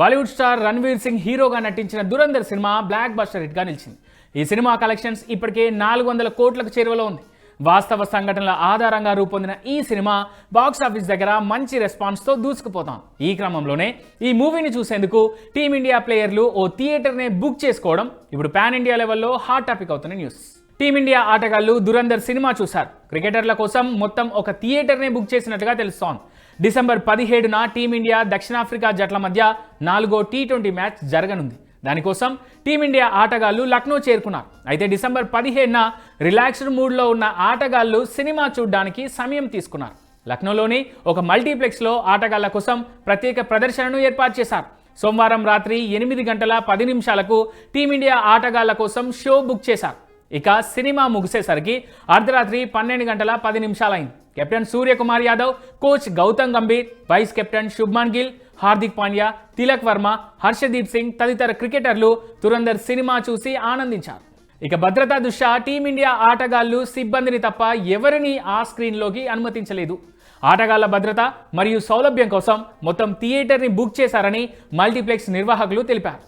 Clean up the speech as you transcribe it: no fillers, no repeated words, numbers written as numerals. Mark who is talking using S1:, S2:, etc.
S1: Bollywood star Ranveer Singh హీరోగా నటించిన Dhurandhar cinema block buster హిట్గా నిలిచింది. ఈ సినిమా కలెక్షన్స్ ఇప్పటికే 400 కోట్లకు చేరువలో ఉంది. వాస్తవ సంఘటనల ఆధారంగా రూపొందిన ఈ సినిమా బాక్సాఫీస్ దగ్గర మంచి రెస్పాన్స్తో దూసుకుపోతాం. ఈ క్రమంలోనే ఈ మూవీని చూసేందుకు టీమిండియా ప్లేయర్లు ఓ థియేటర్నే బుక్ చేసుకోవడం ఇప్పుడు పాన్ ఇండియా లెవెల్లో హాట్ టాపిక్ అవుతున్న న్యూస్. టీమిండియా ఆటగాళ్లు దురంధర్ సినిమా చూశారు. క్రికెటర్ల కోసం మొత్తం ఒక థియేటర్నే బుక్ చేసినట్టుగా తెలుస్తోంది. డిసెంబర్ 17న టీమిండియా దక్షిణాఫ్రికా జట్ల మధ్య 4వ టీ20 మ్యాచ్ జరగనుంది. దానికోసం టీమిండియా ఆటగాళ్లు లక్నో చేరుకున్నారు. అయితే డిసెంబర్ 17న రిలాక్స్డ్ మూడ్లో ఉన్న ఆటగాళ్లు సినిమా చూడడానికి సమయం తీసుకున్నారు. లక్నోలోని ఒక మల్టీప్లెక్స్లో ఆటగాళ్ల కోసం ప్రత్యేక ప్రదర్శనను ఏర్పాటు చేశారు. సోమవారం రాత్రి 8 గంటల 10 నిమిషాలకు టీమిండియా ఆటగాళ్ల కోసం షో బుక్ చేశారు. ఇక సినిమా ముగిసేసరికి అర్ధరాత్రి 12 గంటల 10 నిమిషాలైంది. Captain Suryakumar Yadav, coach Gautam Gambhir, vice captain Shubman Gill, Hardik Pandya, Tilak Varma, Harshdeep Singh తదితర క్రికెటర్లు దురంధర్ సినిమా చూసి ఆనందించారు. ఇక భద్రతా దృష్ట్యా టీమిండియా ఆటగాళ్లు సిబ్బందిని తప్ప ఎవరిని ఆ స్క్రీన్లోకి అనుమతించలేదు. ఆటగాళ్ల భద్రత మరియు సౌలభ్యం కోసం మొత్తం థియేటర్ని బుక్ చేశారని మల్టీప్లెక్స్ నిర్వాహకులు తెలిపారు.